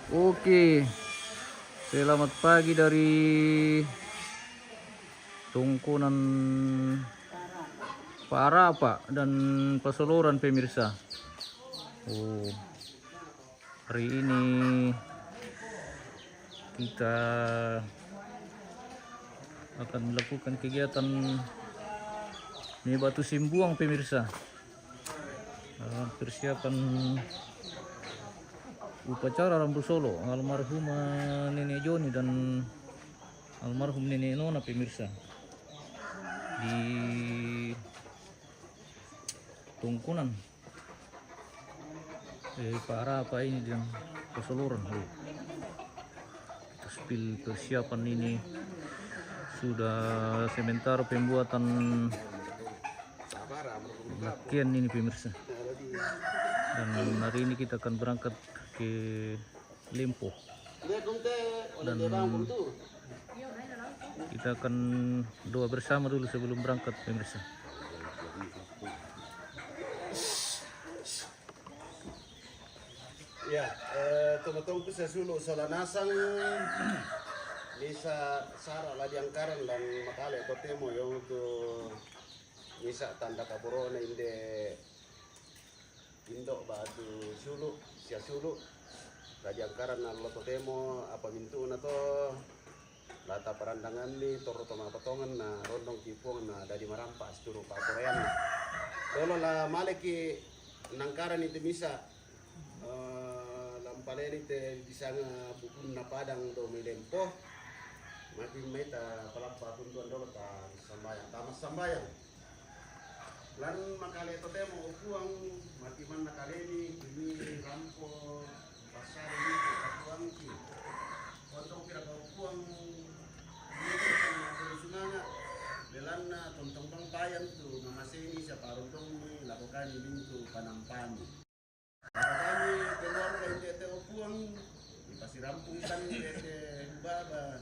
Oke, selamat pagi dari Tungkunan Parapa dan Pesaluran pemirsa. Hari ini kita akan melakukan kegiatan ini batu simbuang pemirsa. Persiapan upacara Rambu Solo almarhum Nenek Joni dan almarhum Nenek Nona pemirsa di Tungkunan Parapa ini dan Pesaluran. Persiapan ini sudah sementara pembuatan lakian ini pemirsa, dan hari ini kita akan berangkat ke Lempo dan kita akan doa bersama dulu sebelum berangkat pemirsa. Ya, teman-teman bisa sulu solanasang Lisa Sara Ladiangkaran dan Makale Kotemo yang untuk Nisa tanda kaborona Indo batu sulu sia sulu Ladiangkaran na Kotemo apa mintu na to lata perandangan ni toro toma potongan na rondong kipong na dari marampas turu pa korean tolo la maleki nangkaran itu bisa lampaleni te bisa bukun na padang do melempo mati meta palapa tuntuan dolo ta sambayang tamas sambayang lan makale totemo upuang mati man nakaleni ini rampo pasar ini katuang ki kontong kira ka upuang ini sunanga belana tontong payan tu mamaseni sa parundong ni lakukan bintu panampani kami keluarga itu upuang pasti rampungan itu baba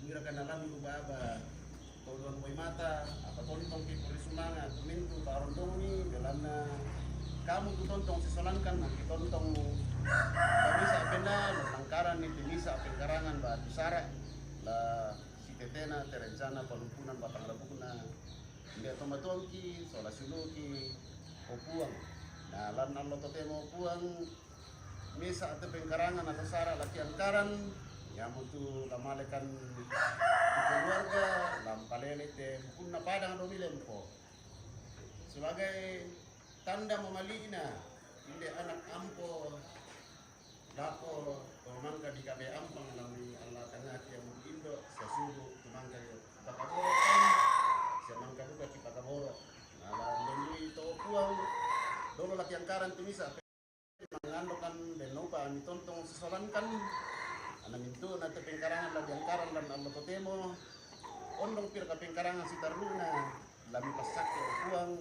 mirakan alam baba tolong boy mata apa tontong ki sumangat mintu parundong ni belana kamu tu tontong sesolankan nanti tontong bisa benda langkaran ni bisa pengkarangan batu sara la si tetena terencana palumpunan batang labuna dia tomatong ki sola suluki upuang nah lan Allah totemo upuang misa ate pengkarangan atau sara laki angkaran yang mutu lamalekan keluarga lampalele te punna padang do milempo sebagai tanda memalina inde anak ampo dapo mangka di kabe ampang lami Allah tengah yang indo sesuru mangka bakaboro sia mangka buka ki bakaboro ala lendui to puang dolo laki angkaran tumisa mengandokan denopa mi tontong sesolankan ana mintu na te pengkarangan la angkaran lan Allah totemo ondong pir ka pengkarangan si taruna lami pasak puang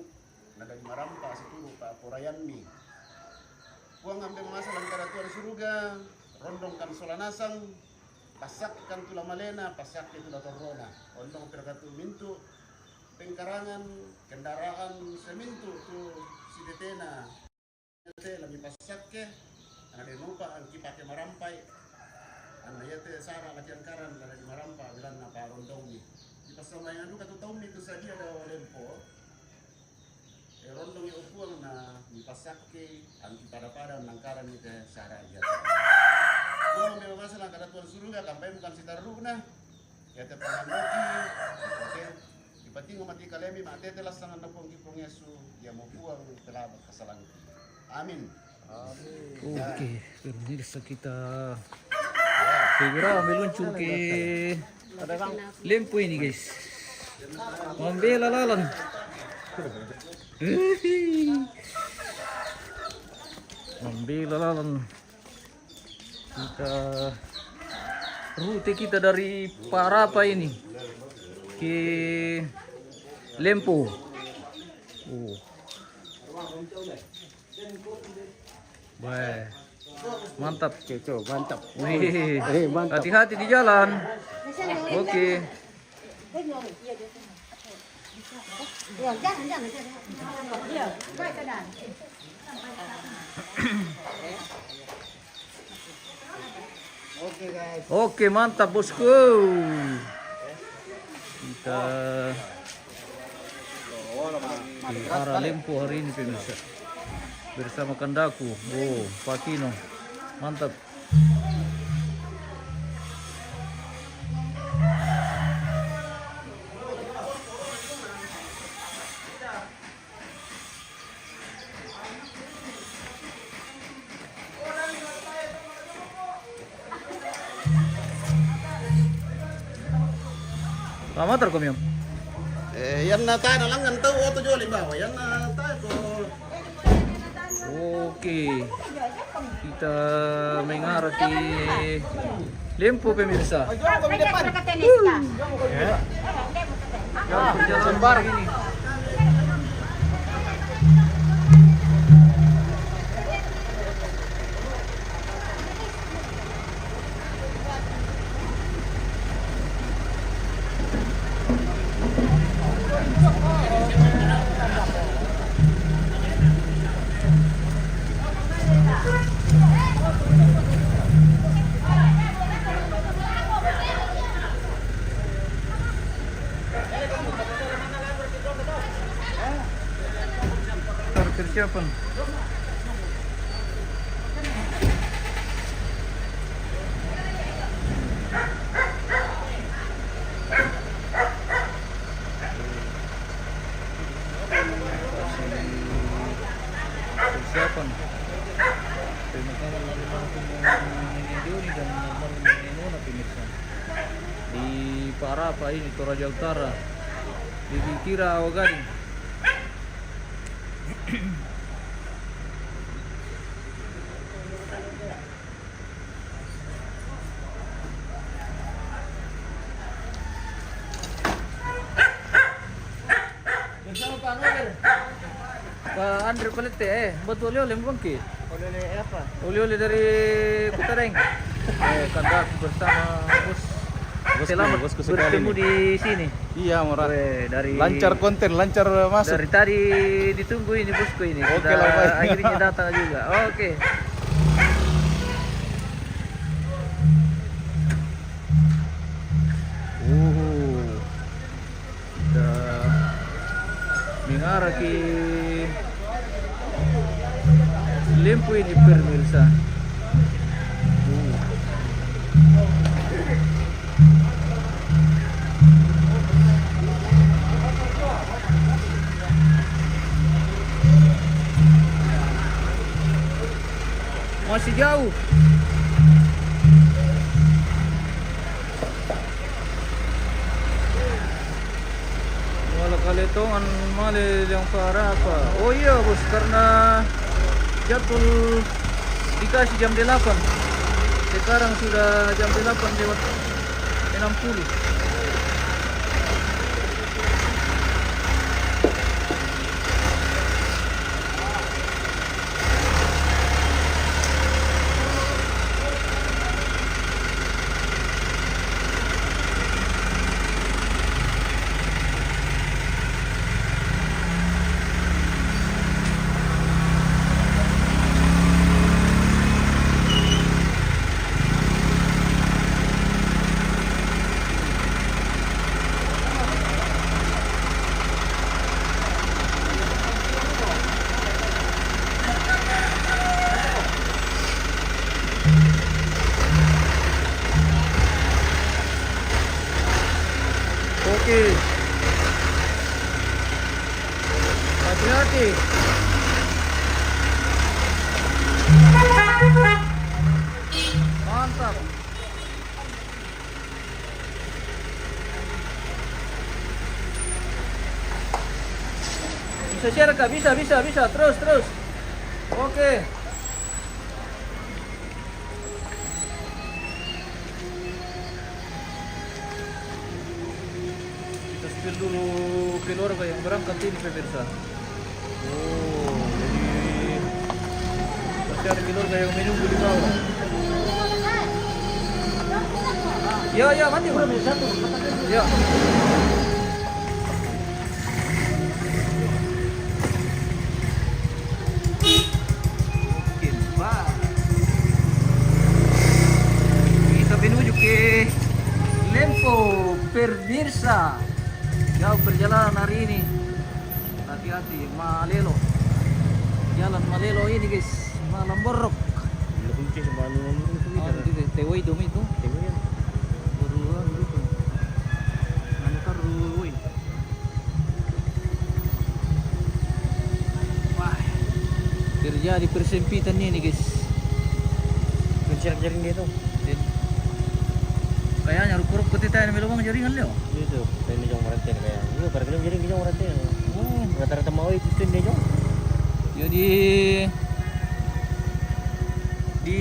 na dari marampa situru pa porayan mi puang ambe masa langkara tuan suruga rondong kan solanasang pasak kan tula malena pasak itu la torona ondong pir ka tu mintu pengkarangan kendaraan semintu tu si detena lami pasak ke ana denopa ang kipake marampai ana yete sara laki angkaran la di marampa bilan na parondong ni di pasamayan du katu taum itu sadia ada lempo rondong yang upuang na mipasakke ang pada nangkaran ni te sara ya mo me masalah kada tuan suruga kampai bukan sitarru na yete pangandoki oke ipatingo mati kalemi mate telas sangan napong kipong Yesu ya mo puang telah kesalahan amin. Oke, pemirsa kita segera meluncur ke Lempo ini guys. Membela lalan. Membela lalan. Rute kita dari Parapa ini ke Lempo. Baik. Mantap, Cocok, mantap. wih, mantap. hati-hati di jalan. Oke. Oke guys. Oke, mantap bosku. Kita di arah Lempo hari ini pemirsa. Bersama kandaku. Oh, Pakino. Mantap. Lama terkom yum. Yan na tayo na lang ng tao to jo limbawa. Yan na tayo ko. Oke. Kita mengarah di Lempo pemirsa. Perjalanan bareng ini. Persiapan. Persiapan. Video ini dan mengenai pemirsa di Parapa ini Toraja Utara di Kira Awagani. Pak Andre Palete, buat oleh-oleh bangkit. Oleh apa? Oleh-oleh dari Kutadeng. Kandak bersama bos selamat bosku sekali bertemu nih. di sini. Iya, Murad. Dari Lancar konten, lancar masuk. dari tadi ditunggu ini bosku ini. Oke Sudah lah, baik. akhirnya datang juga. Oke. Sudah mengarah ke Lempo ini pemirsa. Masih jauh. Walau kali tongan male yang parah apa? Oh iya bos, karena jadwal dikasih jam 8. Sekarang sudah jam 8 lewat 60. Oke. Hati-hati. Mantap. Bisa share Kak? Bisa. Terus. Oke. Kita spill dulu keluarga yang berangkat ini pemirsa. Oh, jadi pasti ada keluarga yang menunggu di bawah. Ya, mati Bang. Ya. Mungkin, Pak. Kita pemirsa. Jauh perjalanan hari ini. Hati-hati, Malelo. Jalan Malelo ini guys, malam borok. Oh, di Tewoy dumi itu. Berulang gitu. Anu karuy. Wah. Terjadi persempitan ini guys. Jaring gitu. Kayaknya rukuruk putih tayo na melawang jaringan leo. Gitu. Ini jong maraten kaya. Iyo, para kalim jaring jong maraten. Oh, Rata-rata mau itu din jong. jadi di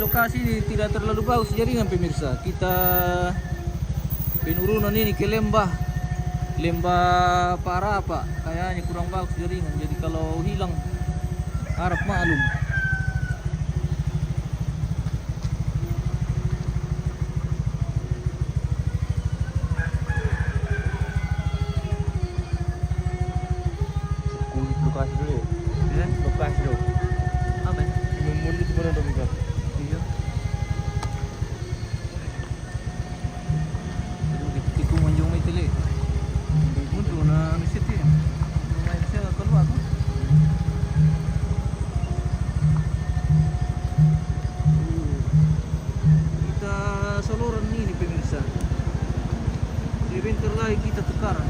lokasi ini tidak terlalu bagus jaringan pemirsa. Kita penurunan ini ke lembah para apa? Kayaknya kurang bagus jaringan. Jadi kalau hilang harap maklum. Kulit lokasi dulu. Ya, Lokasi dulu. apa? Lumul itu mana dong kan? Iya. Aduh, tikungan yung may tili. Mundo na ano siya tiyan. Lumayan siya kalwa ko. Kita saluran ini pemirsa. Sebentar lagi kita tukaran.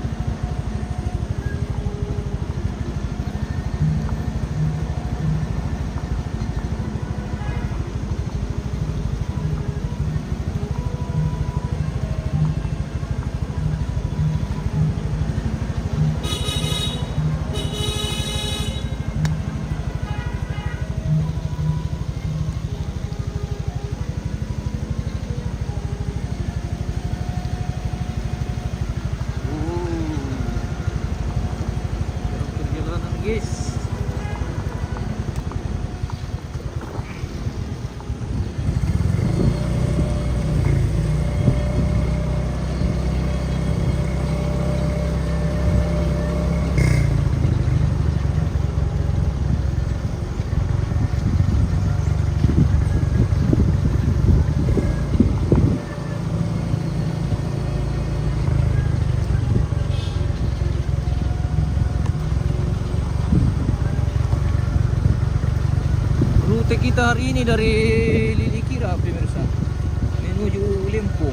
Perjalanan guys. Rute kita hari ini dari Lilikira pemirsa menuju Limpo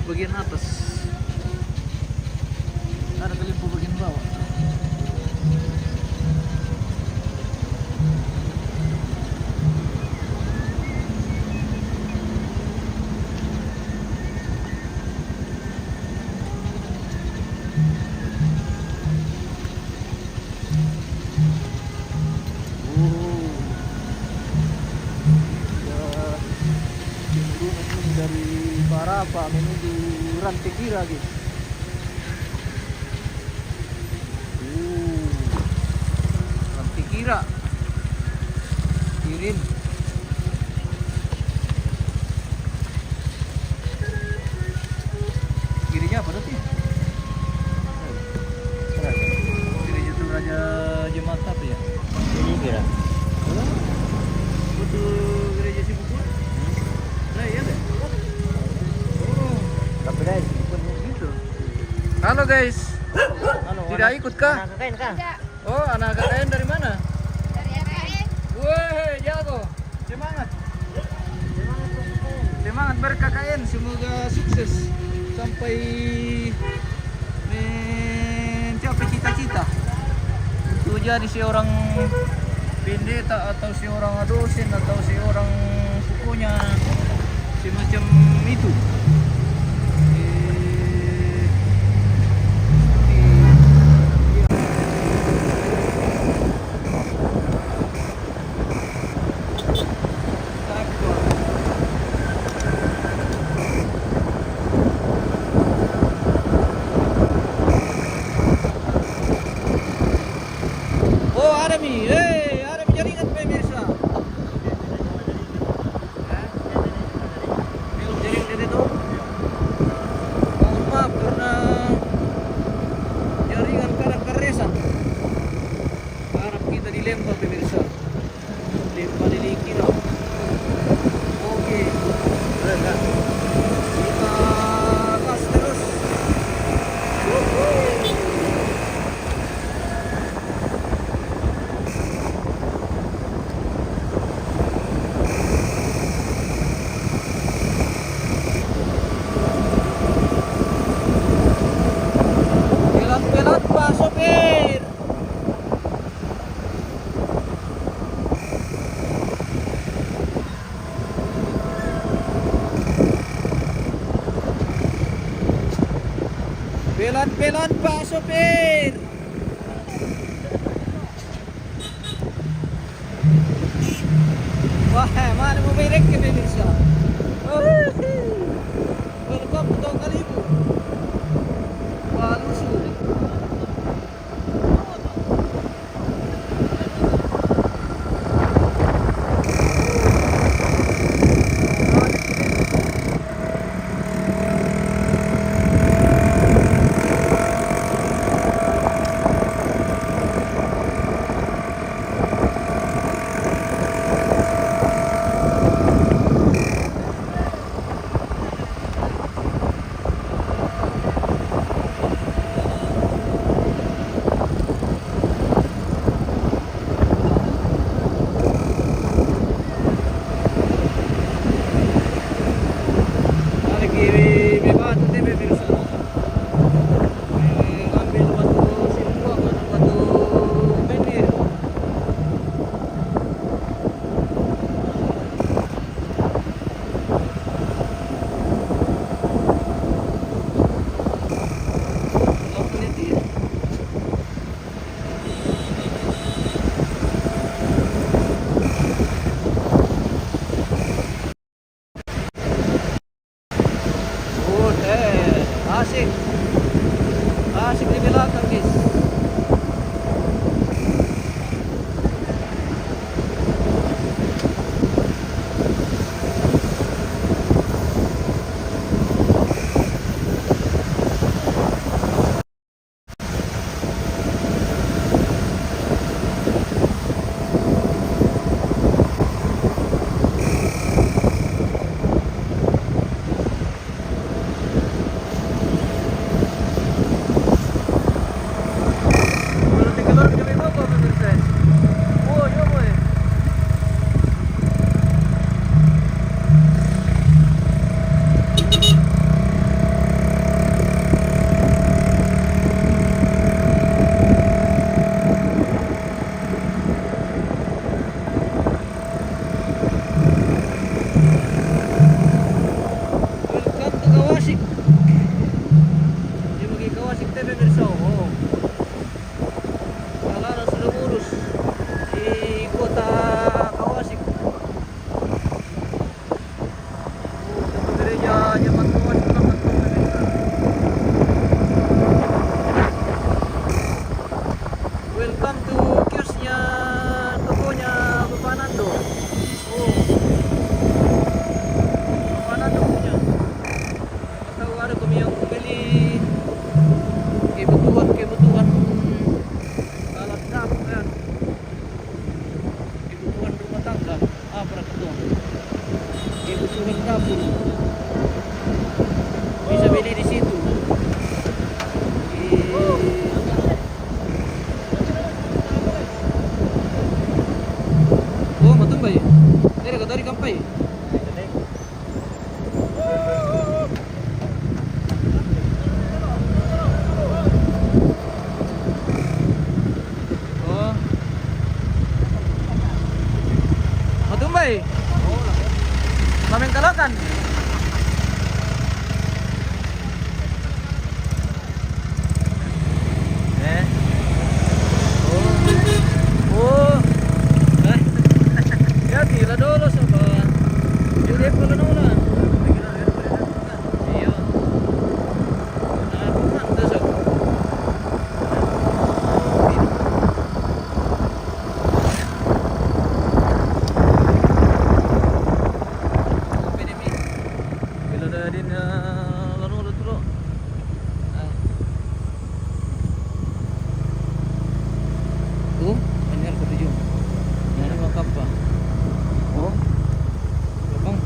bagian atas, ada ke Limpo bagian bawah. Dari Barapa menuju Rantikira gitu. Rantikira. Kirim. Kirinya apa tadi? Kiri itu Raja Jemaat apa ya? Ini kira. Betul gereja Sibukun? Nah, iya deh. Oh, Tapi guys, gitu. Halo guys. Tidak ikut kah? Kakain kah? Oh, anak KKN dari mana? Dari RKN. Woi, jago. Semangat. Semangat ber-KKN, semoga sukses sampai mencapai cita-cita untuk jadi seorang pendeta atau seorang dosen atau seorang pokoknya semacam itu. Oh, ada mi, ada mi jaringan pemirsa. Belum jaring dari itu. Pelon-pelon Pak Sopir. Wah, mana mau berek ke Indonesia? Welcome to Kalibu. Wah, lusuh. Asik. Asik di belakang, guys. Welcome to kiosnya tokonya Bapak Nando. Oh, Bapak Nando punya. Tahu ada kami yang beli kebutuhan alat dapur kan, kebutuhan rumah tangga, apa kebutuhan dapur bisa beli di situ. Oh, matumbay. Dari kampay. Oh. Matumbay. Mameng kalakan. Oh. Ya gila dulu sobat. Jadi kalau nula. Iya. Nah, bukan tuh sob. Bila dah din lalu dulu. Tuh, banyak ketujuh. Yang ini makap pa. Oh, bang.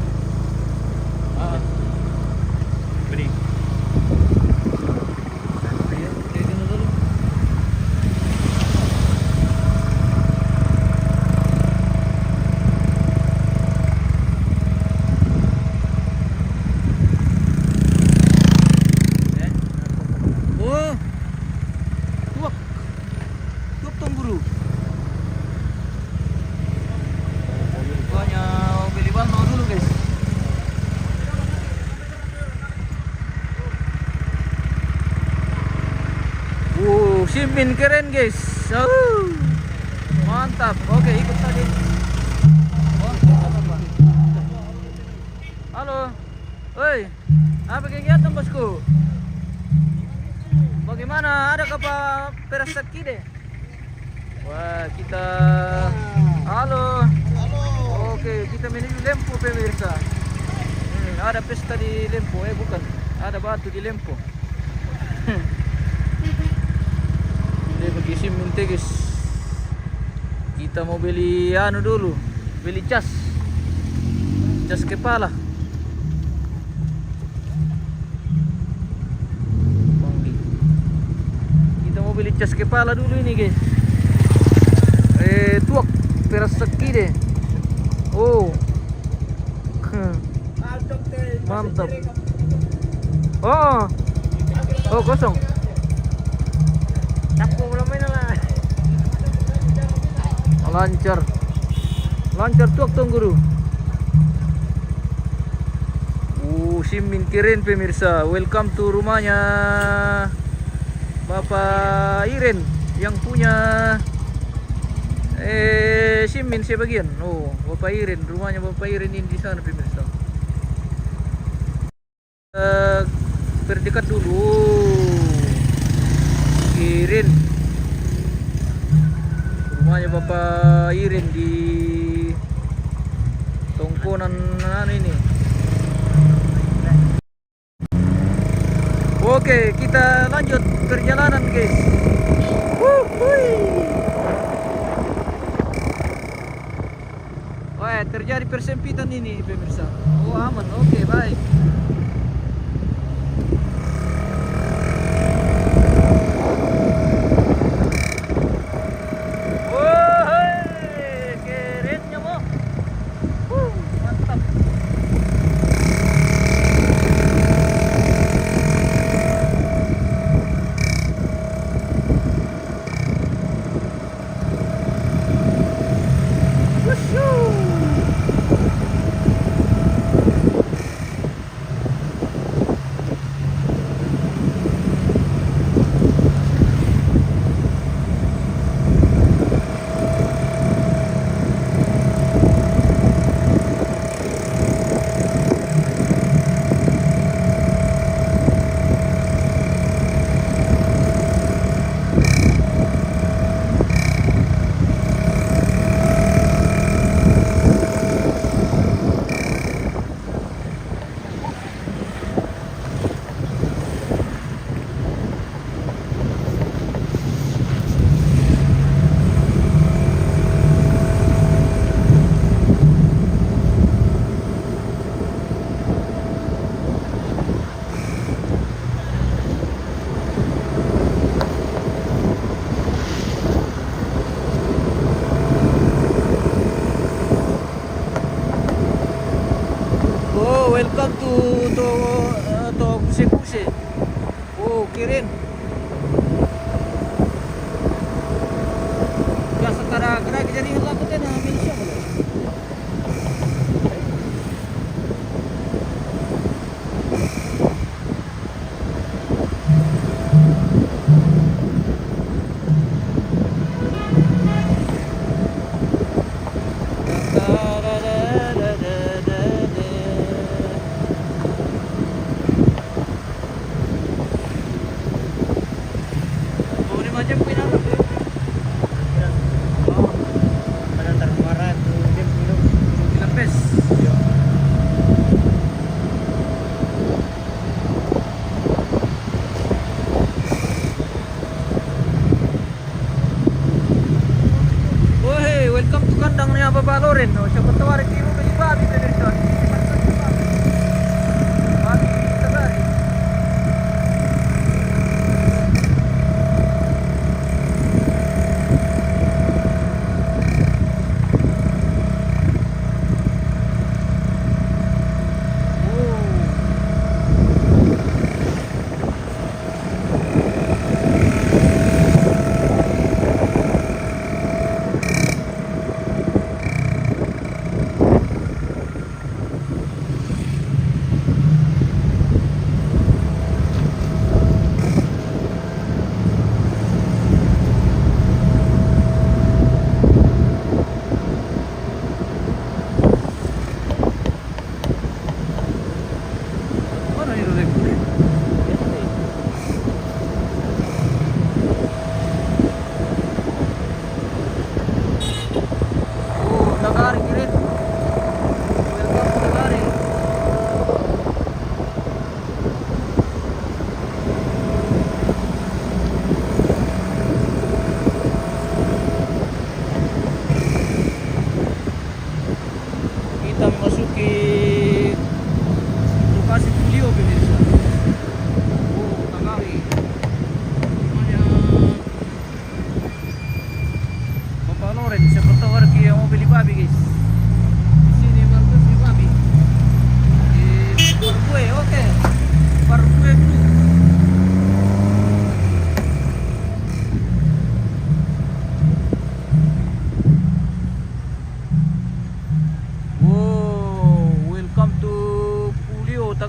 Simin keren guys. Mantap. Oke, ikut tadi. Halo. Woi, apa kegiatan bosku? Bagaimana? Ada apa perasaan kide? Wah, kita halo. Oke, kita menuju Lempo pemirsa. Ada pesta di Lempo, bukan. Ada batu di Lempo. Dia pergi simin guys. Kita mau beli anu dulu, beli cas kepala. Kita mau beli cas kepala dulu ini guys. Tuak perasaki deh. Oh, mantap. Oh kosong. Capu belum main lah. Lancar tuak tuh guru. Simin keren pemirsa. Welcome to rumahnya Bapak Iren yang punya Simin sebagian. Bapak Iren, rumahnya Bapak Iren ini di sana pemirsa. Berdekat dulu. Iren, rumahnya Bapak Iren di Tongkonan ini. Oke, kita lanjut perjalanan guys. Wah, terjadi persempitan ini pemirsa. Aman. Oke, baik. Kerennya mo. Mantap. Welcome to Buse. Keren. Ya sekarang jadi lakukan Malaysia boleh. Macam pinang welcome to kandangnya Bapak Loren. Siapa tahu hari ini mau beli babi pemirsa. Babi Tegari.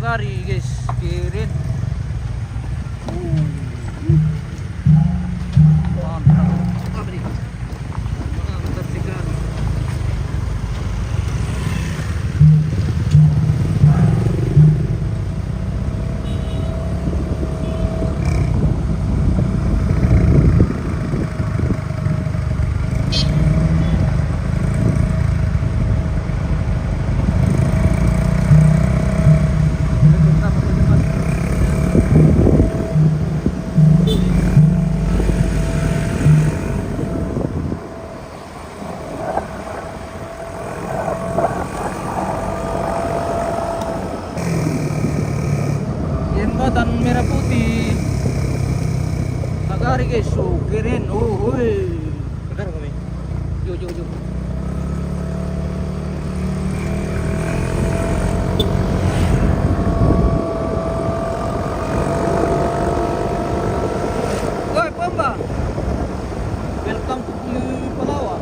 Nagari guys, keren. Mantap. Apa nih? Mantap sekali. Jembatan merah putih Nagari guys, so keren. Oh, woi. Benar kami. Yo. Woi, Pamba. Welcome to Palawan.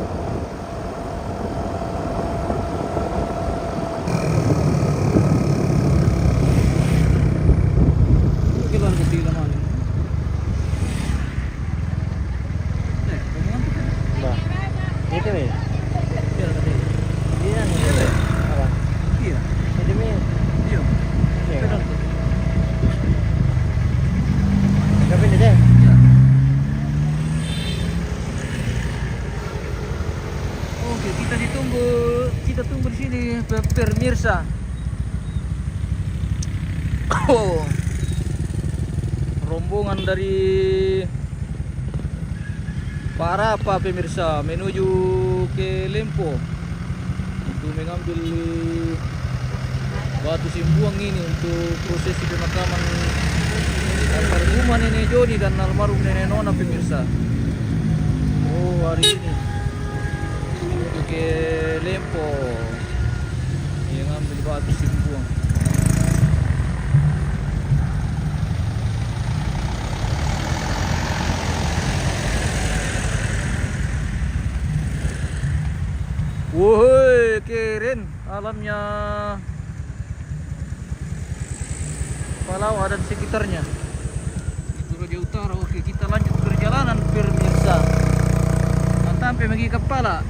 Oke, lalu ke film mana? Bah. Itu ya. Iya, tadi. Iya. Iya. Apa? Iya. Itu mi. Iya. Iya. Pedal. Tapi ini deh. Iya. Oke, kita tunggu di sini pemirsa. Oh. Rombongan dari Parapa pemirsa menuju ke Lempo untuk mengambil batu simbuang ini untuk prosesi pemakaman almarhumah Nenek Joni dan almarhum Nenek Nona pemirsa. Oh, hari ini menuju ke Lempo mengambil batu simbuang. Woi, keren alamnya Palawan dan sekitarnya. Itu Raja Utara. Oke, kita lanjut perjalanan pemirsa. Sampai pergi ke Pala.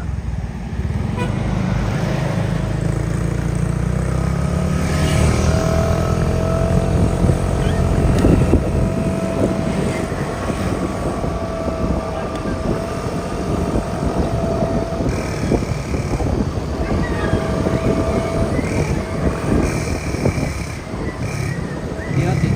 Hati-hati.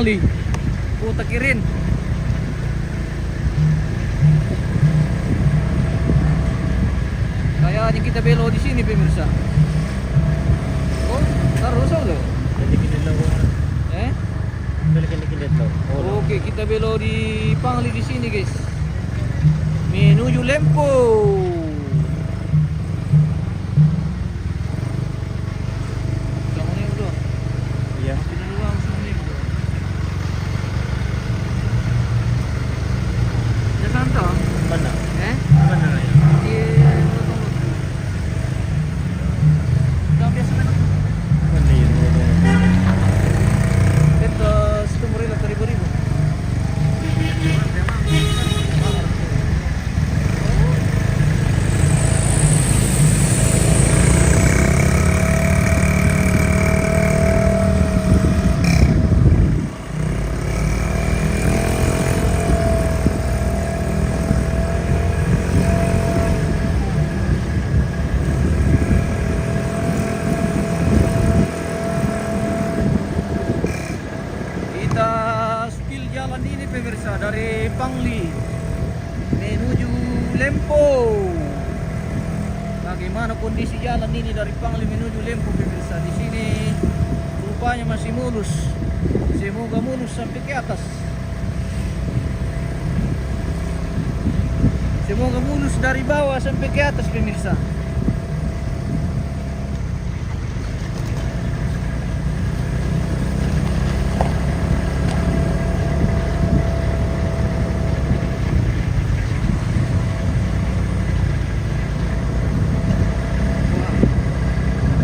Pangli. Puta Kirin. Kayaknya kita belok di sini pemirsa. Oh, taruh solo. Jadi kilid lang ko. Eh? Dali kilid lang. Oke, kita belok di Pangli di sini, guys. Menuju Lempo. Jangan ini udah. Iya. Kita luang sama ini udah. Ya santai. Mana? Eh? Mana na yan? Di Udah biasa kan? Mana yun? Itu setengah ribu atau ribu-ribu. Kita spill jalan ini pemirsa dari Pangli menuju Lempo. Bagaimana kondisi jalan ini dari Pangli menuju Lempo pemirsa? Di sini rupanya masih mulus. Semoga mulus sampai ke atas. Semoga mulus dari bawah sampai ke atas pemirsa.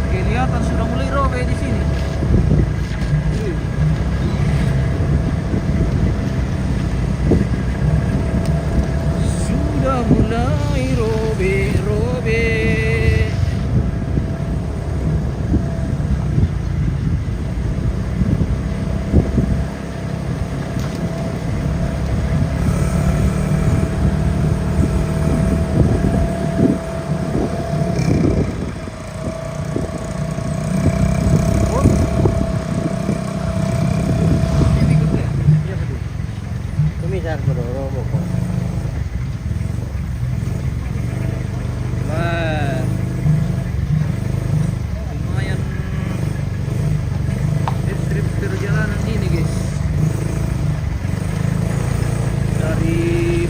Kelihatan sudah mulai robe di sini. Sudah mulai robe. Iya betul. Tumisar ko doon, romo ko. Wah, lumayan trip perjalanan ini guys. Dari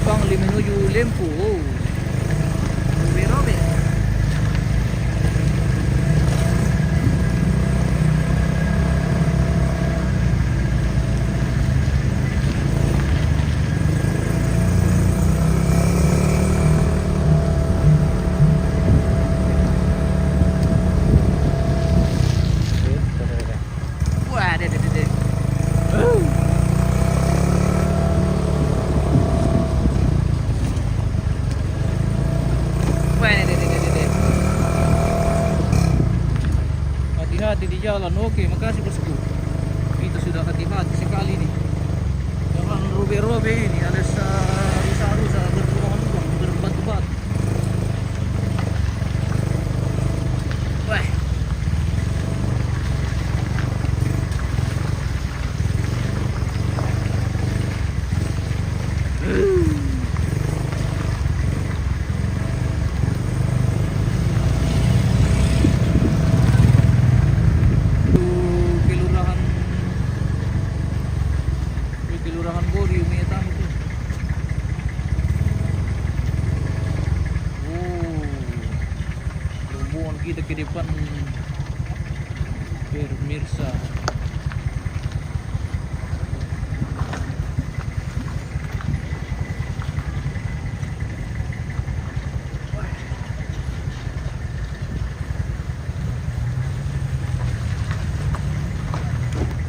Pangli menuju Lempo. Oh, robe-robe. Ito talaga. Wah, deh. Wah, deh. Hati-hati di jalan. Oke, makasih bosku. Kita sudah hati-hati sekali nih. Jangan robe-robe ini. Ada rusa-rusa berlubang-lubang, berbatu-batu. Wah. Kelurahan Bori Umi Tamu tuh. Oh, rombongan kita ke depan pemirsa.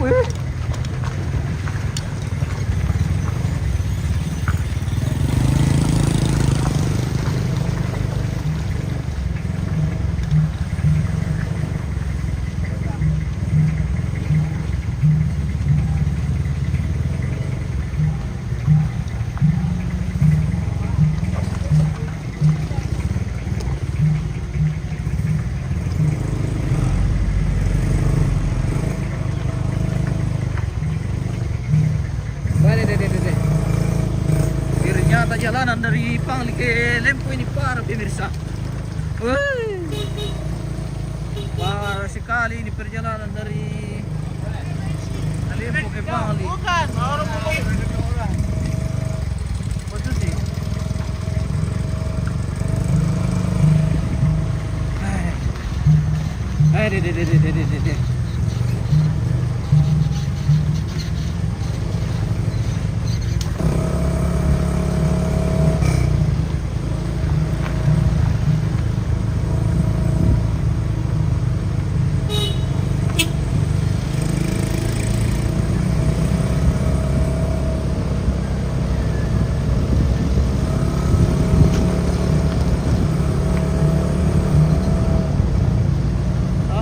Wih. perjalanan dari Pangli ke Lempo ini parah pemirsa. Wih. Parah sekali ini perjalanan dari Lempo ke Pangli. Bukan, orang mau Betul sih. Deh.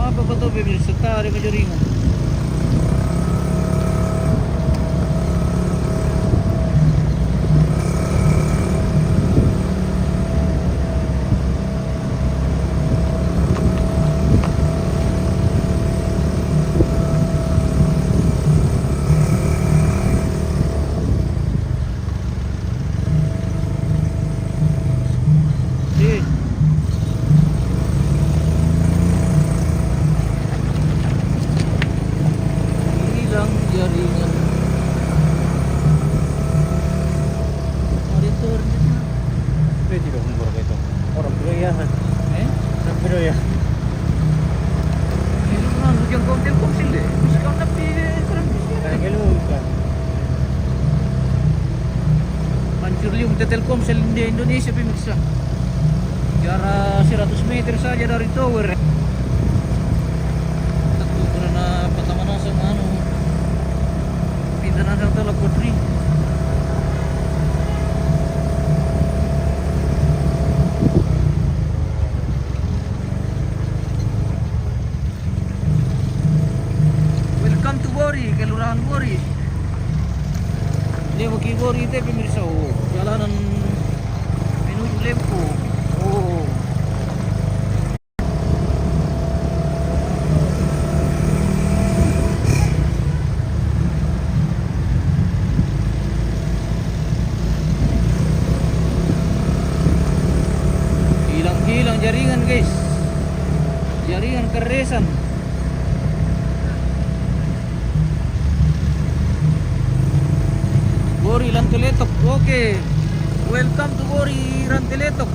Apa betul pemirsa tarik ke jaringan? Di. Hilang jaringan. Monitor. Itu tidak umur itu. Orang dulu ya. Sampai dulu ya. Ini kan hujan kau Telkomsel deh. Bisa kau tapi kurang bisa. Kayak gitu kan. Hancur lium Telkomsel di Indonesia pemirsa. Jarak 100 meter saja dari tower. Tentu karena Patamanasan pindah nasang telepon ring. Welcome to Bori, Kelurahan Bori. Ini mau ke Bori itu pemirsa. Oh, jalanan menuju Lempo. Oh. Hilang jaringan guys. Jaringan keresan. Bori Ranteletok. Oke. Welcome to Bori Ranteletok.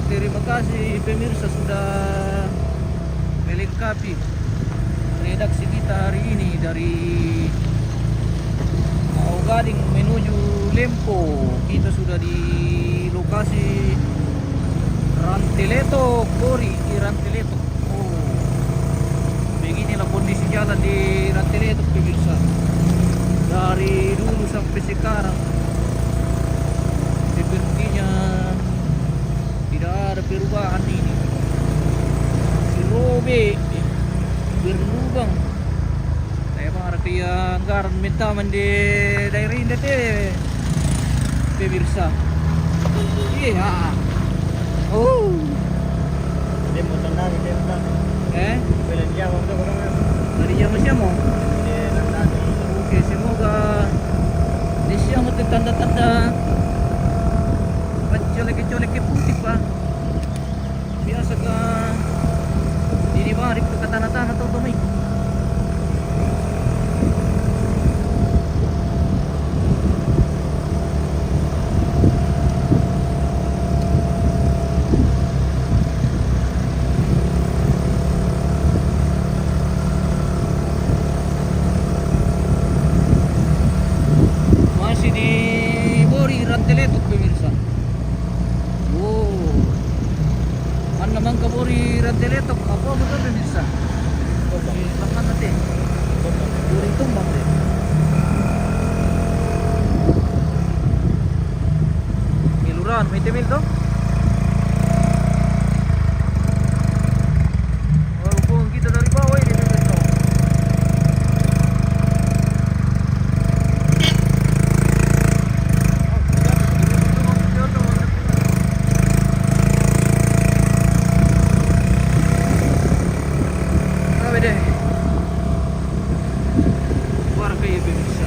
Terima kasih pemirsa sudah melengkapi redaksi kita hari ini dari Gading menuju Lempo. Kita sudah di lokasi Ranteletok, Bori di Ranteletok. Oh, beginilah kondisi jalan di Ranteletok pemirsa. Dari dulu sampai sekarang sepertinya tidak ada perubahan ini. Si Robe berlubang. Saya marah dia anggaran mintaman di daerah ini deh pemirsa. Iya. Oh. Dia mau tandang, dia tandang. Belen jam untuk orang. Dari jam siapa? Dia tandang. Oke, semoga di siang itu tanda-tanda colek-colek putih pak. Biasa ke ini barip ke tanah-tanah atau domik. Masih di Bori Ranteletok pemirsa. Wow. Mana naman ka Bori Ranteletok? Apa betul pemirsa? Di lapan natin. Bori tumbang deh. Kelurahan, may timil to? Walaupun kita dari bawah ini pemirsa. Deh. Warga ya pemirsa.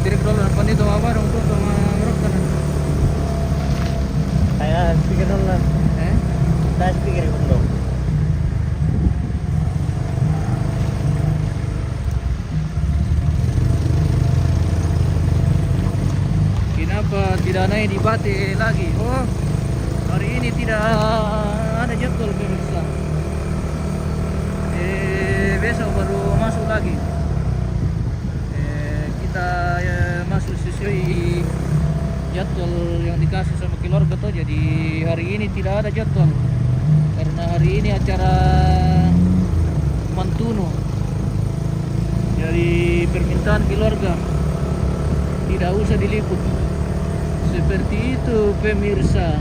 Tirik dulu depan itu apa dong tuh sama ngerokok. Saya speaker dulu lah. Eh? Saya speaker dulu. Kenapa tidak naik di Bate lagi? Oh, hari ini tidak ada jadwal pemirsa. Besok baru masuk lagi. Kita masuk sesuai jadwal yang dikasih sama keluarga tuh. Jadi hari ini tidak ada jadwal karena hari ini acara Mantuno. Jadi permintaan keluarga tidak usah diliput. Seperti itu pemirsa.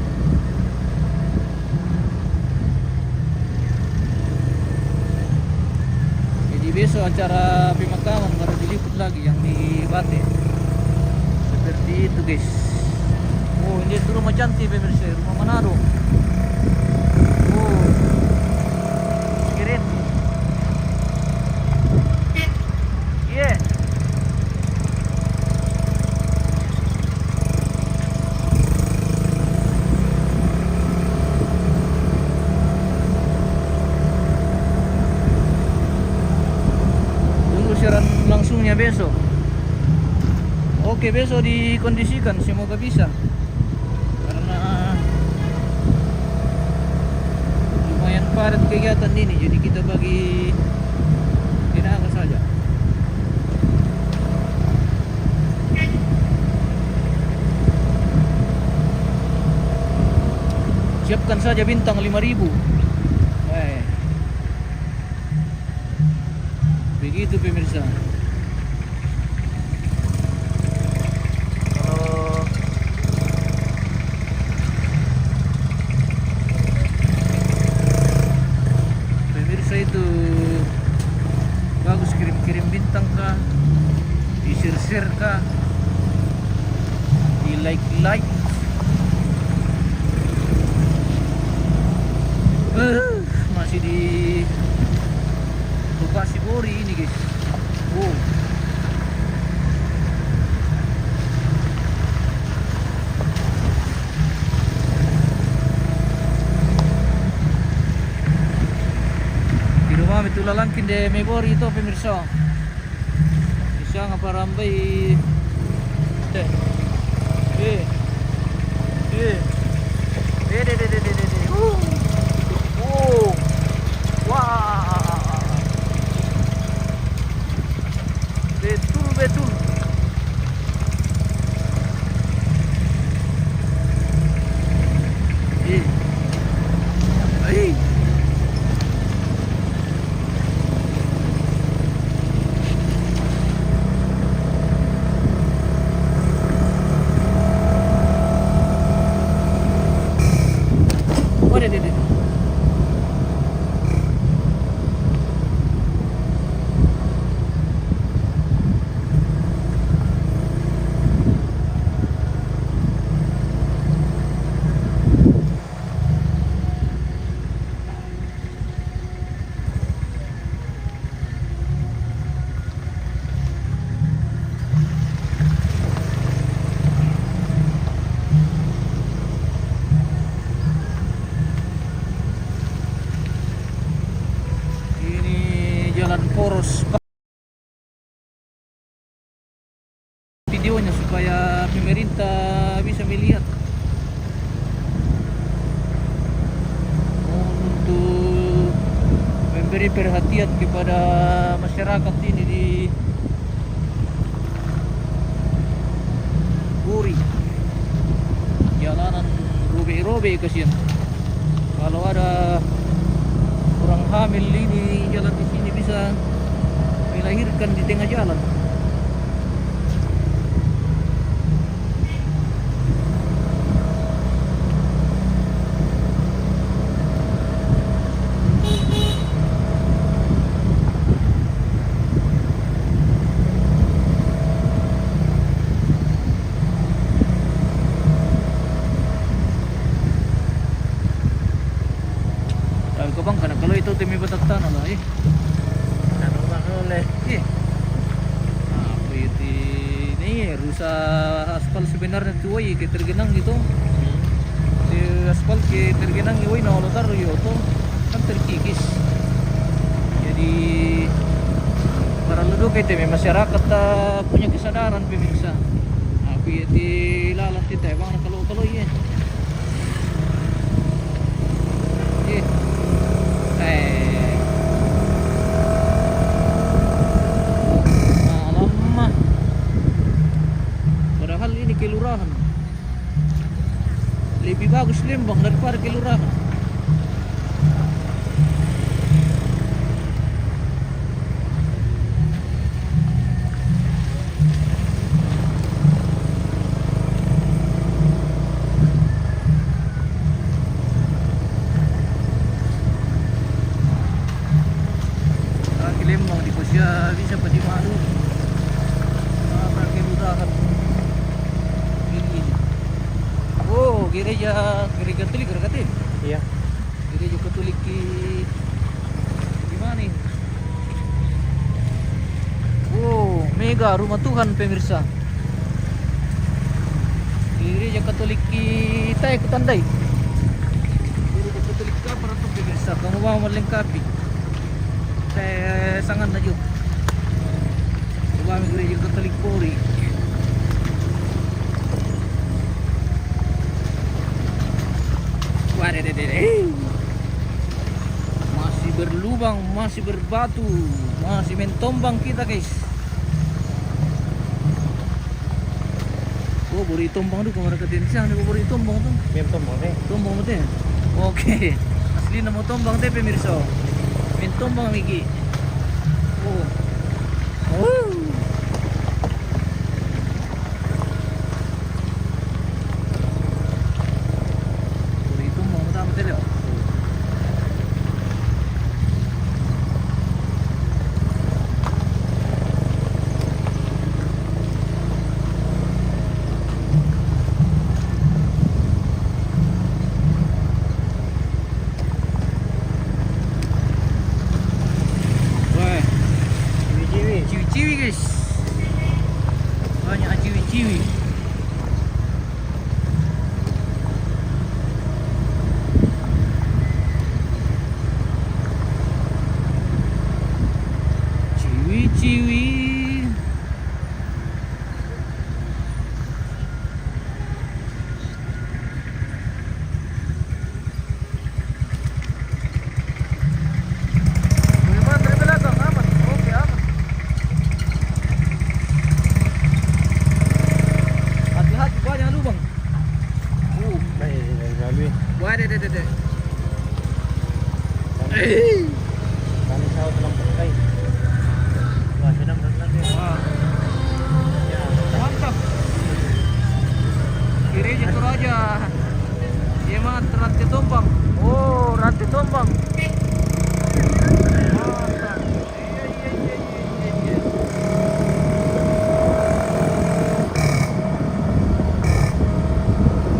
Jadi besok acara pemakaman baru diliput lagi yang di Bate. Seperti itu guys. Oh ini itu rumah cantik pemirsa, rumah Manado. Oh keren. Yeah. Siaran langsungnya besok. Oke, besok dikondisikan semoga bisa. Karena lumayan padat kegiatan ini, jadi kita bagi tenaga saja. Siapkan saja bintang 5.000. Begitu pemirsa. Kalau pemirsa itu bagus kirim-kirim bintang kah, di share kah, di like masih di Bupasi Bori ini guys. Wow. Di rumah itu lalangkin de Mebori itu pemirsa. Bisa ngaparambai. Deh. Wah. Betul. Jalan poros videonya supaya pemerintah bisa melihat untuk memberi perhatian kepada masyarakat ini di Buri. Jalanan robe-robe kasihan. Kalau ada orang hamil ini jalan di sini bisa melahirkan di tengah jalan. Bang, karena kalau itu temi batak tanah lah, Ano ba ko le? apa itu ini sa aspal sebenarnya tuh woy tergenang gitu. Di aspal tergenang woy na olotar yo to kan terkikis. Jadi para luduk itu masyarakat punya kesadaran pemirsa. Tapi di lalat kita bang kalau iya. Alamak. Padahal ini kelurahan. Lebih bagus Lembang daripada kelurahan. Lembang di Kusya bisa pada malu kelurahan ini. Oh gereja Katolik berarti? Iya. Gereja Katolik di mana nih? Oh mega rumah Tuhan pemirsa. Gereja Katolik kita ikut tandai. Gereja Katolik apa tuh pemirsa? Kamu mau melengkapi? Saya sangat najub. Coba gereja Katolik Polri. Masih berlubang, masih berbatu, masih mentombang kita guys. Oh bori tombang tuh kemarin ketin siang nih bori tombang tuh. Tombang deh. Tombang betul. Oke, asli nama tombang deh pemirsa. Tombang Miki. Oh. Itu mau tahu tadi. Ciwi guys, banyak ciwi-ciwi. Ciwi-ciwi. Dede. Kami sahut lang pakai. Wah, senang lagi. Ya, mantap. Gereja Toraja. Jemaat Rantai Tombang. Oh, Rantai Tombang. Mantap. Iya.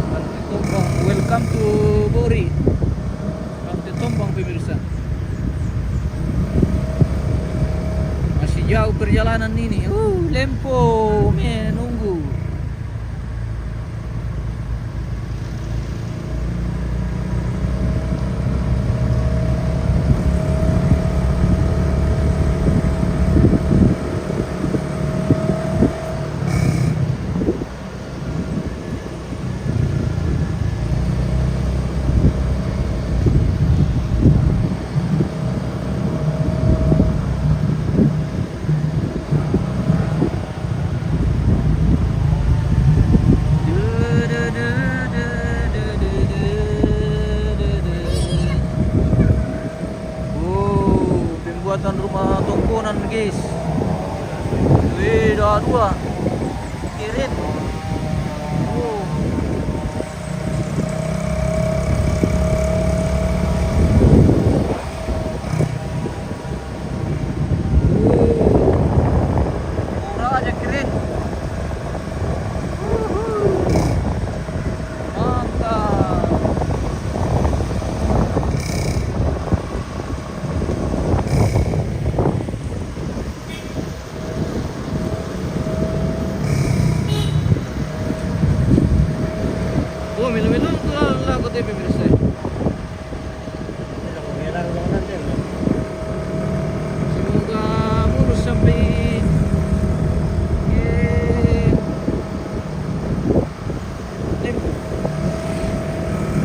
Rantai Tombang. Welcome to Bori. Rantai Tombang pemirsa. Masih jauh perjalanan ini. Lempo, menunggu. takot eh pemirsa. Ito, kaya lang natin. No? Semoga mulus sampai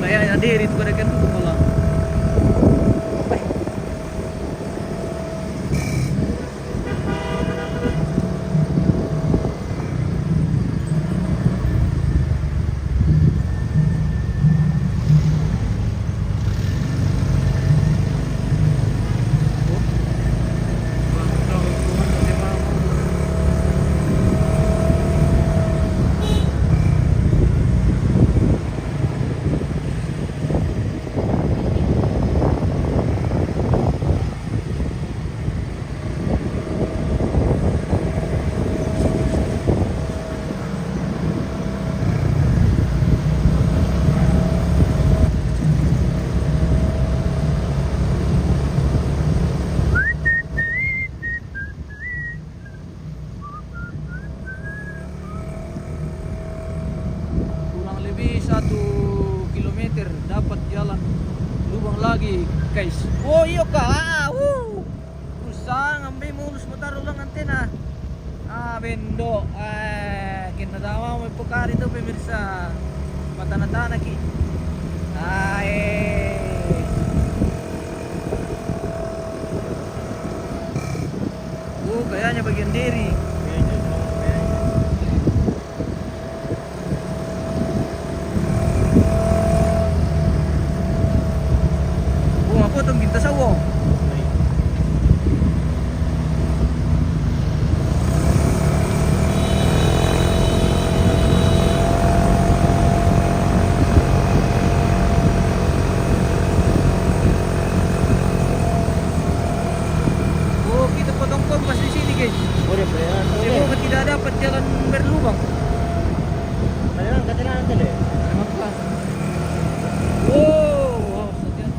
kaya diri itu pada kan malah. Kurang lebih 1 kilometer dapat jalan lubang lagi guys. Oh iya kak, usang ambil mulus motor ulang antena. Bendo, kinadawa mo pukar itu pemirsa. Matana-tana ki. Kayaknya bagian diri. Ako itong gintasawo. Kita potong kompas di sini guys. Boleh, boleh. Semoga tidak dapat jalan berlubang. Kailangan natin eh. Kenapa? Wow, setiap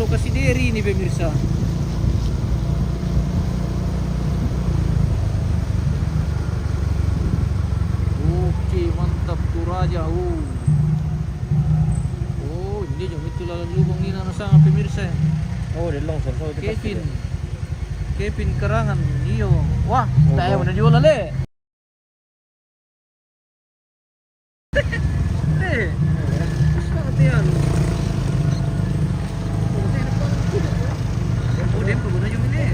lokasi diri ini pemirsa. Oke, mantap Toraja. Ini jom itu lalu lubang ini nana sangat pemirsa. Oh, di longsor so Kevin Kerangan. Iyo. Wah, tayo na jual le. Sangat yan. Din paguna yung ini.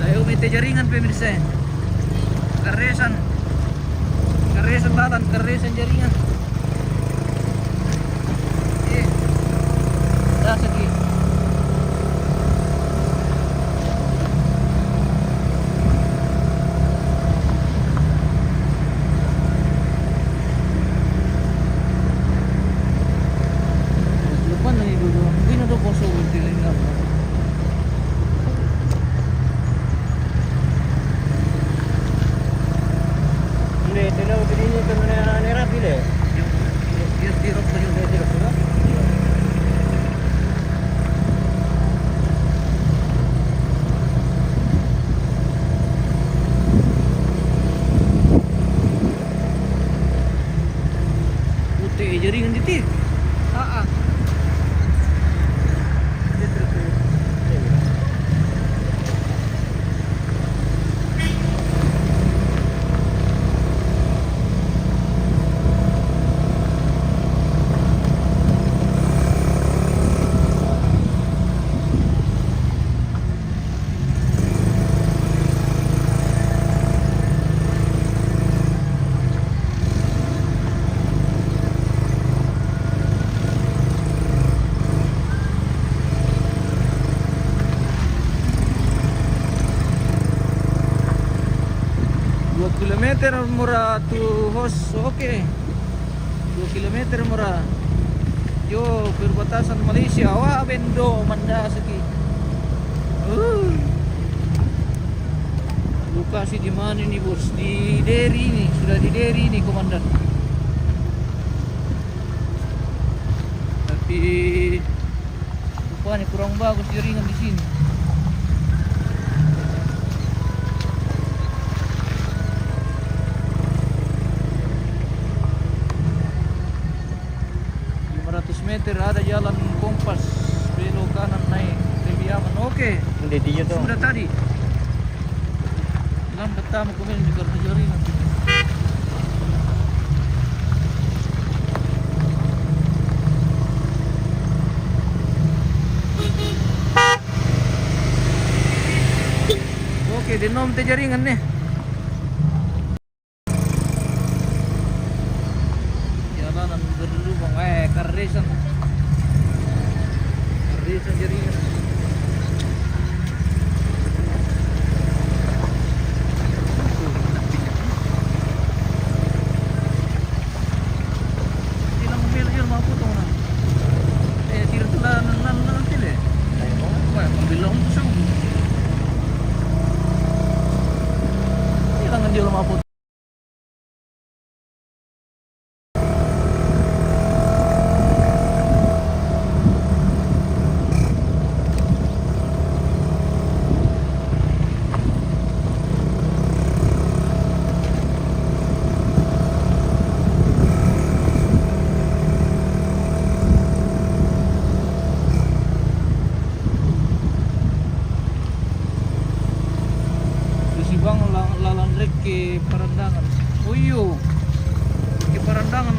Tayo may jaringan pemirsa. Karesan lalan, karesan jaringan. Dah segi. Hindi, tilaw din niya ito na nirapil eh. kilometer mura to host. Oke. 2 kilometer mura. Yo perbatasan Malaysia. Wah, bendo manda segi. Lokasi di mana nih bos? Di Deri nih, sudah di Deri nih komandan. Tapi rupanya kurang bagus jaringan di sini. Meter ada jalan kompas belok kanan naik lebih aman. Oke. Hindi dia tuh. Sudah tadi. Lambat tamu kemarin di kartu jaringan. Oke, denom te jaringan nih. Jalanan berlubang, karesan jaringan. Ilang milyon mga puto na. Tira tula nan tila. Wah, pambilong ko sa ilang dia mga puto. Bang lalandrek ke Parandangan. Oh iyo, ke Parandangan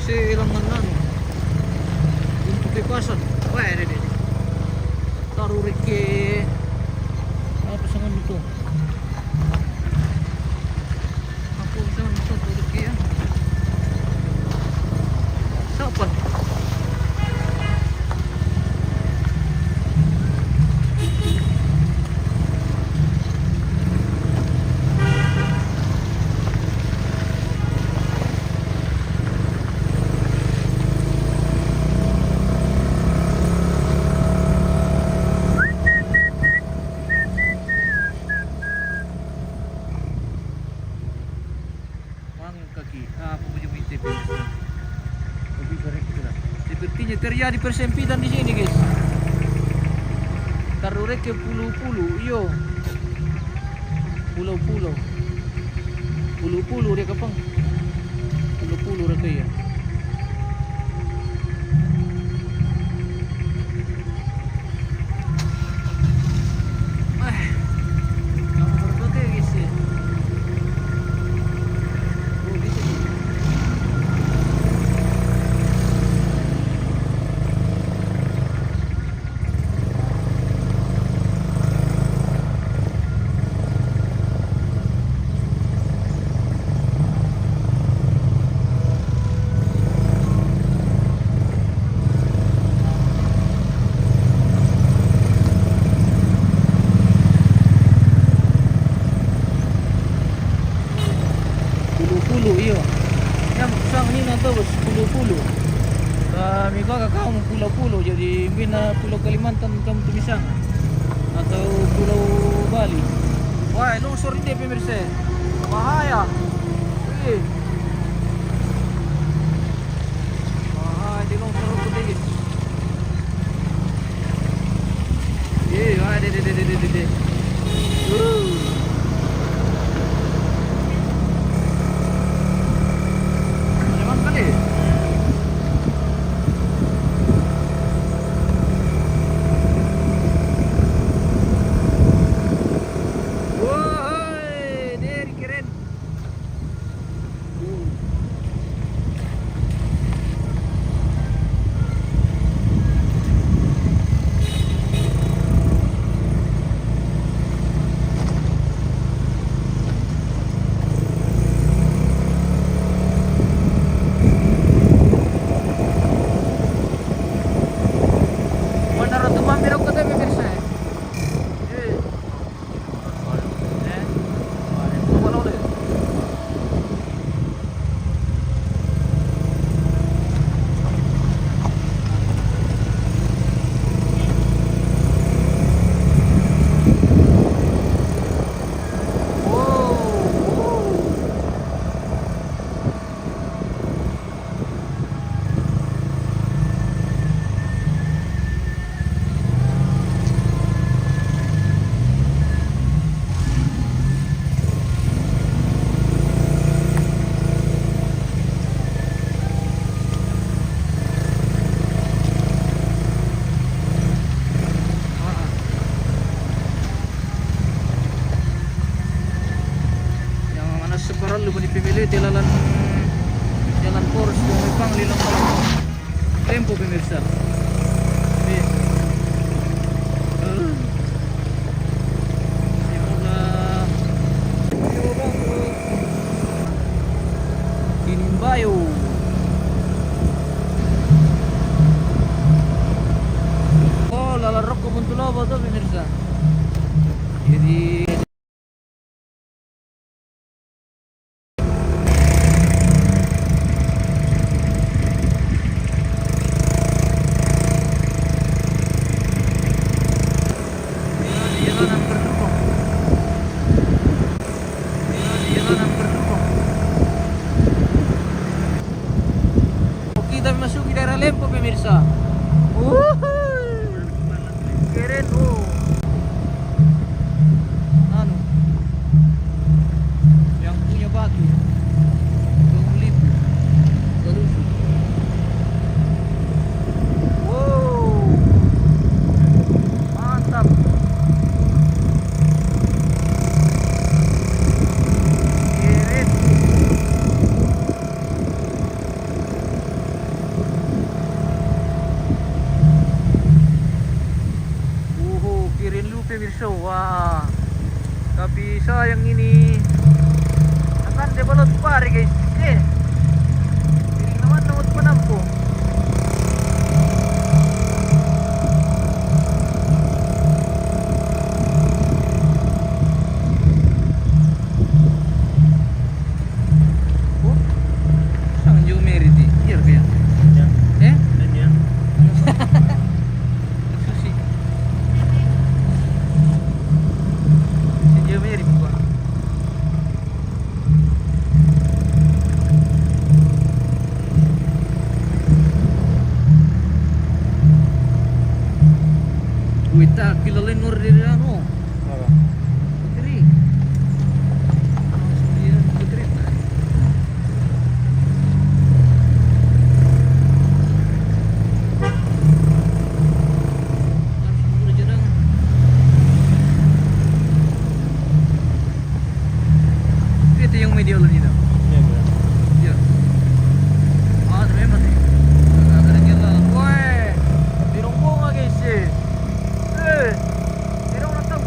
si ilangan nano untuk kepasan. Wah ada deh. Taruh ke apa sangan itu? Apa sangan itu taruh ke ya? Siapa? Kaki, apa punya TP? Lebih korek itu lah. Sepertinya terjadi persempitan di sini guys. Taruh ke pulau-pulau, iyo. Pulau-pulau. Pulau-pulau dia kapang. Pulau-pulau raka ya. Pulau iyo. Yang sang ini nanti bos pulau. Kami kakak pulau jadi bina Pulau Kalimantan kamu tumisang atau Pulau Bali. Wah, longsor ini pemirsa. Bahaya. Wih. Bahaya di longsor itu deh. Deh. Tempo pemirsa. Nih. Simula. Ayo bang. Kinbayo. Oh, lalarok ko Muntulobo to pemirsa. Jadi jalanan berdukung. Jalanan berdukung. Kita memasuki daerah Lempo pemirsa. Keren anu yang punya batu Lipu Galusu. Wow, mantap. Keren. Kirin lupa pemirsa. Wah, tapi sayang ini akan develop pare guys. Kiring naman namot panampo. Oh, sang Jumeriti. Iya kaya. Eh? Susi. Si Mary po. Wita kilalain nur dari ano? Apa? Putri. Langsung dia Putri. Langsung aja dong. Itu yang media lo nih dong. Iya, benar. Iya. Ah, terima kasih. Ada jalan. Woi, di rombongan guys. Di rombongan tahu.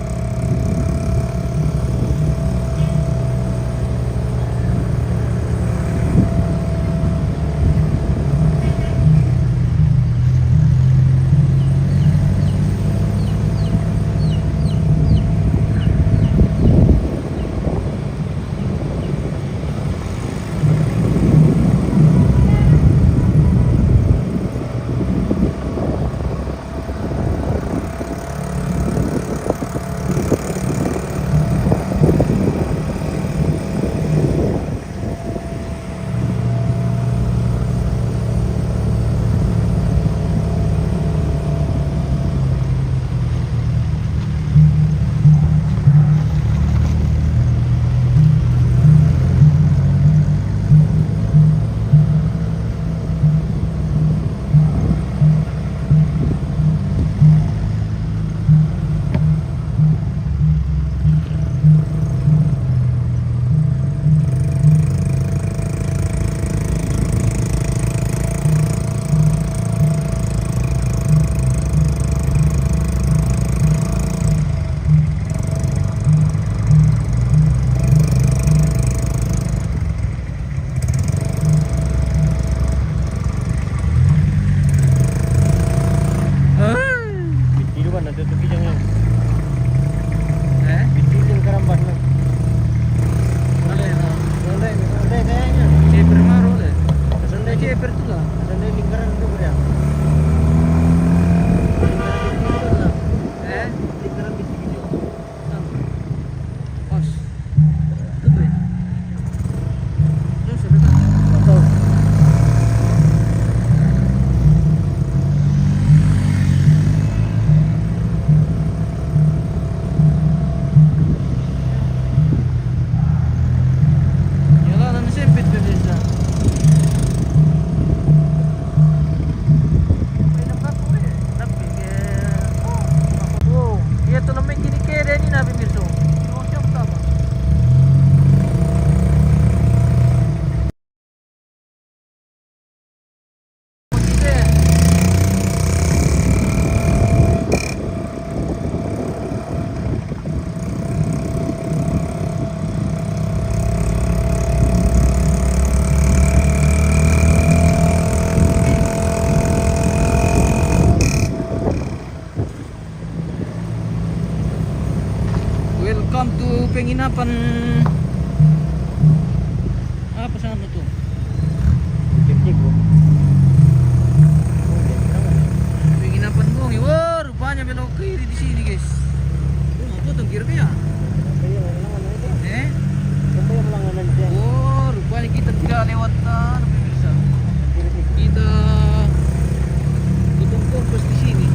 penginapan apa sana tuh? Cek-cek bro. Penginapan Bongi. Wah, rupanya belok kiri di sini, guys. Oh, potong kiri ya? Kaya langganan itu. Eh? Kaya langganan siya. Oh, rupanya kita tidak lewat pemirsa. Kiri-kiri. Kita potong kompos di sini.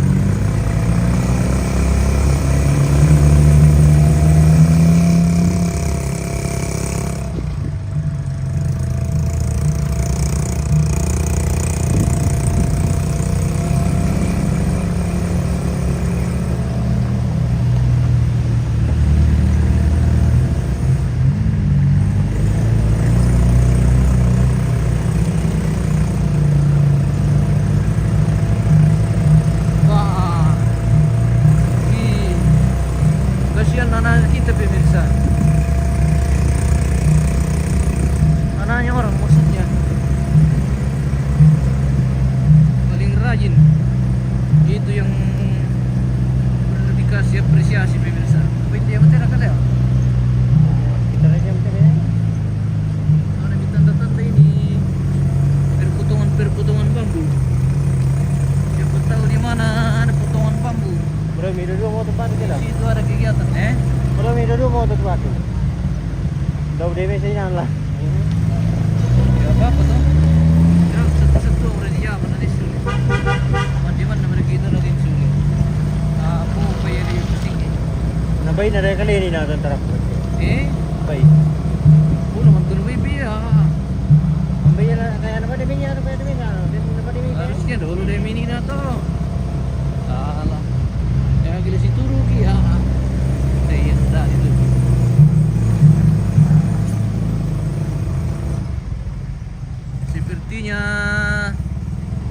Wah, ih, kasihan anak kita pemirsa. Anaknya orang maksudnya paling rajin. Itu yang perlu dikasih apresiasi pemirsa. Apa itu yang betul kali ya? Kita aja betul ya. Ada di tanda-tanda ini perpotongan bambu. Siapa tahu di mana ada potongan bambu. Bro, may dulu mo tempat Di kita. situ ada kegiatan, Bro, may dulu mo tempat. Daw debe sa inan lah. Ya apa tuh? Ya satu-satu udah dijaman ada sulit. Di mana mereka itu lagi sulit. Aku bayar di pusing. Nabay na rin kali ni natin tarap. Bay. Udah mantul baby ya. Ambay na kaya na ba debe niya ano kaya debe na. Debe na ba debe. Harusnya dulu deh mini na to. Salah. Ya gila situ rugi ya. Iya dah itu. Sepertinya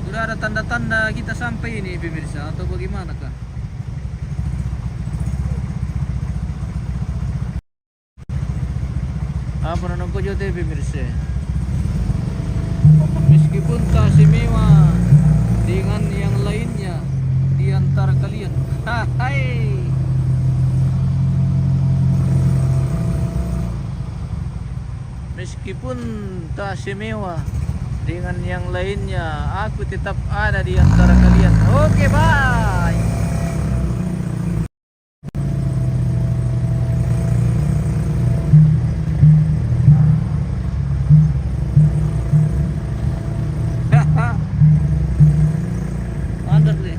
sudah ada tanda-tanda kita sampai ini pemirsa atau bagaimana kah? Apa nang ko jote pemirsa? Meskipun tak semewah dengan yang lainnya di antara kalian. Hai. Meskipun tak semewah dengan yang lainnya, aku tetap ada di antara kalian. Oke, bye. Mantap deh.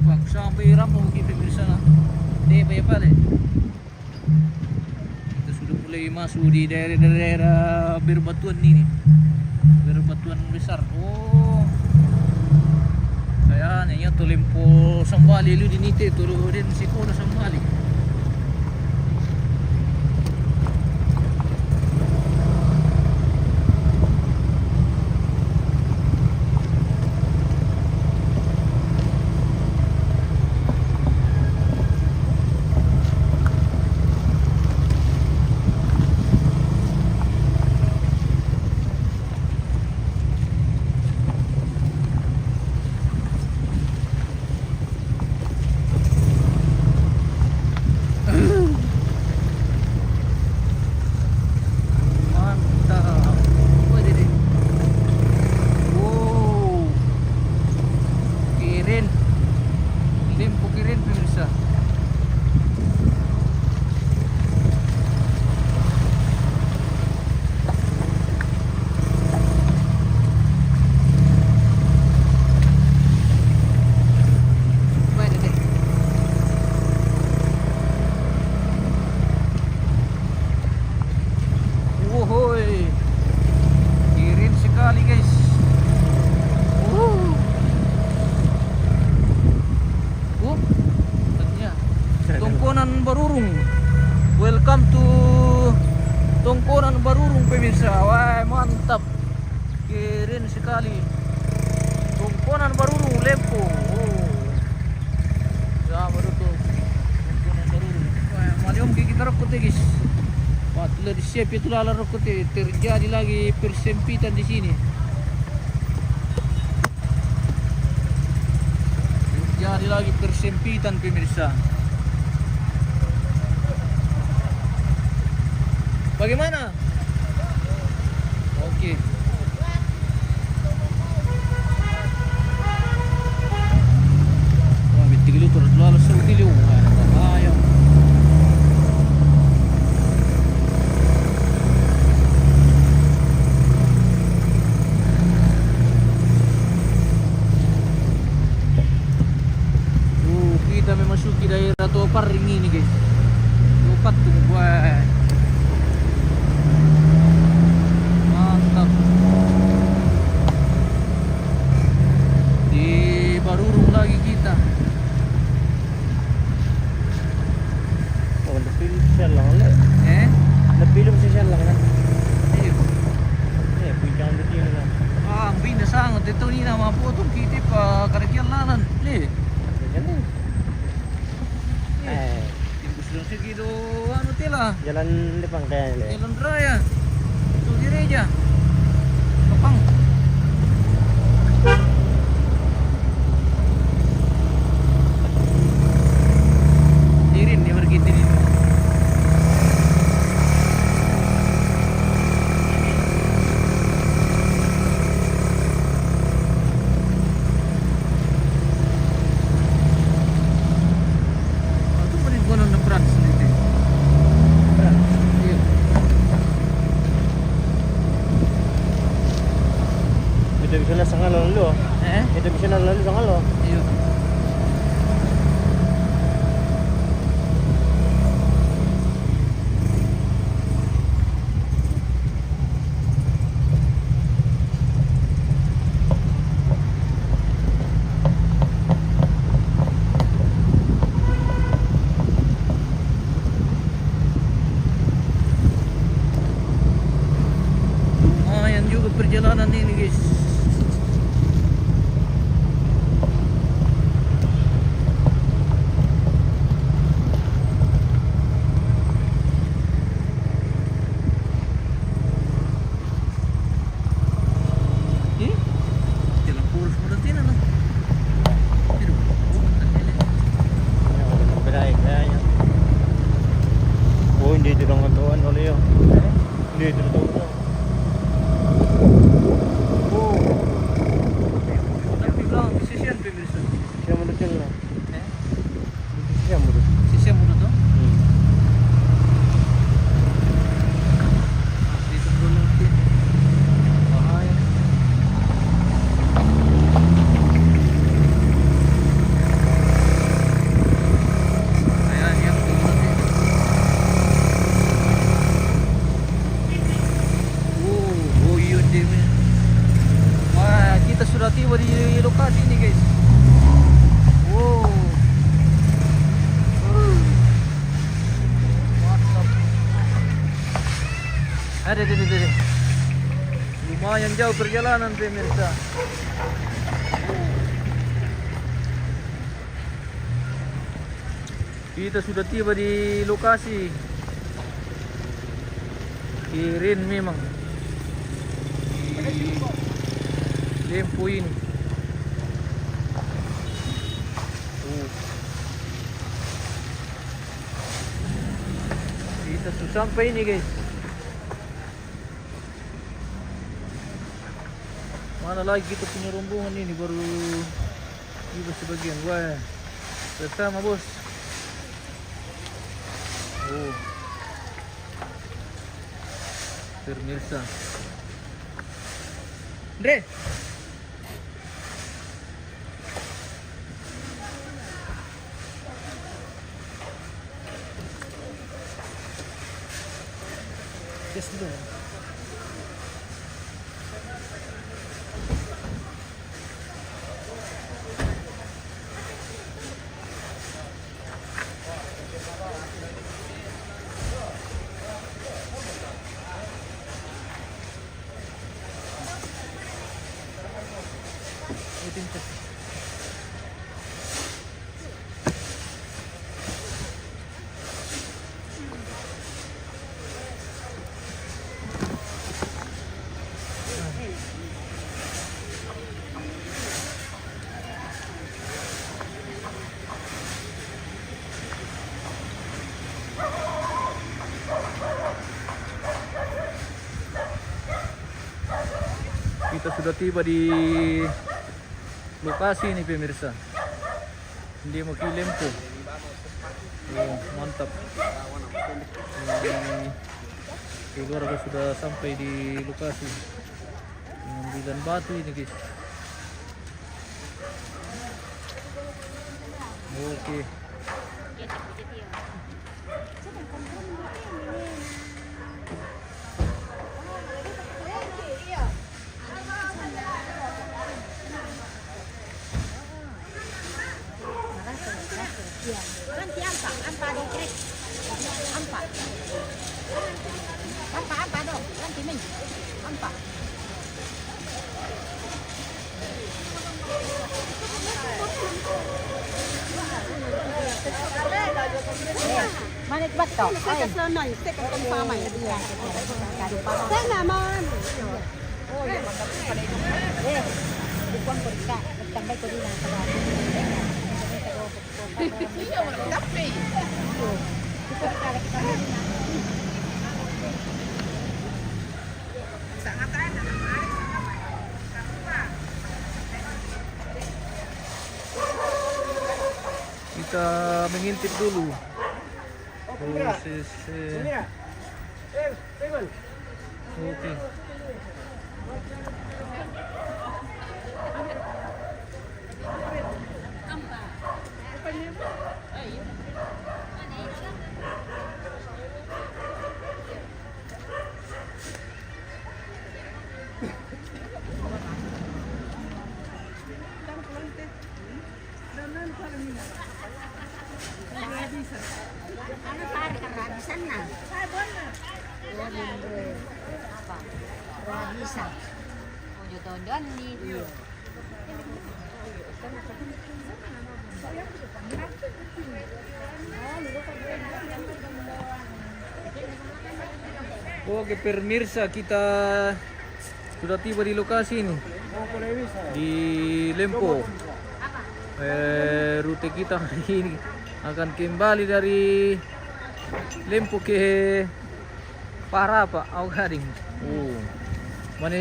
Tepang sampai Rampung kita di sana. Apa deh? Kita sudah mulai masuk di daerah-daerah berbatuan ini. Berbatuan besar. Oh. Kayaknya tuh lempo Sambali lu dinite turun Sikono Sambali. Tongkonan Barurung. Welcome to Tongkonan Barurung pemirsa. Wah, mantap. Keren sekali. Tongkonan Barurung Lempo. Oh. Ya, baru tuh. Tongkonan Barurung. Wah, maliom kita rokok guys. Patlah di siap itu lalar rokok terjadi lagi persempitan di sini. Jadi lagi persempitan pemirsa. Bagaimana? Oke. Wah, bitigil itu lalu seutil yung ayaw. Kita memasuki daerah Toparing ini guys. Lupat tuh buat. Mantap. Di Barurung lagi kita. Oh, napilip siya lang ulit. Eh? Napilip siya lang na. Iya. Eh, punyang dito yun lang. Ah, ang binasangat ito ni na mga potong kitip karagyan lanan. Le. Ganun. Eh, Imbus lang segido ano tila. jalan depan kaya nila. Jalan raya. Itu gereja. Kapang. Dirin dia pergi ini. Aku paling gua nang Frans dito. Iya. Ito bisa na sa ngalo lo. Eh? Ito bisa na lalu sa ngalo. Iya. Lumayan juga perjalanan ini guys. Eh? Jalan poros mo natin ano? Pero, Berai kaya niya. Oh, hindi ito lang katuan ulit yun. Hindi ito lang katuan. Oh, tapi lang, sisyan pemirsa. siya mo dito lang. Eh? Siya mo dito. Sisyan mo na to? Dito mo lang din. Bahay. Ayan, yang tulad eh. Oh, yun din. Wah, kita sudah tiba di lokasi ini guys. Wow. Mantap. Ada. Lumayan jauh perjalanan pemirsa. Kita sudah tiba di lokasi. Kirin memang. Di Lempo ini. Kita sudah sampai ini guys. Mana lagi kita punya rombongan ini baru tiba sebagian. Wah, bersama bos. Oh, pemirsa. Andre. Yes, dulu. Kita sudah tiba di lokasi ini pemirsa. Hindi Lempo. Oh, mantap. Keluarga sudah sampai di lokasi. Pengambilan batu ini guys. Oke. Nanti ampa dikrik. Ampa dong, nanti min. Ampa. Manit bat to? Ay. Saya naman. Oh, yung magkakita pa rin. Eh, bukuan ko rin ka. Magtambay ko rin ang tawa. Hindi mo nagkape. Kita mengintip dulu proses. Oke. Ano pare ka rabisan na? Apa? Rabisan. Ojo tonton ni. Oke pemirsa, kita sudah tiba di lokasi ini di Lempo. Rute kita hari ini akan kembali dari Lempo ke Parapa, Gading. Oh, mana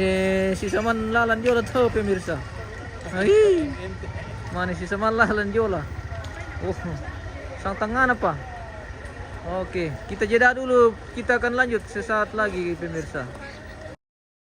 sisa man lalan jola tuh pemirsa. Hai, mana sisa man lalan jola. Oh, sang tangan apa? Oke, kita jeda dulu. Kita akan lanjut sesaat lagi pemirsa.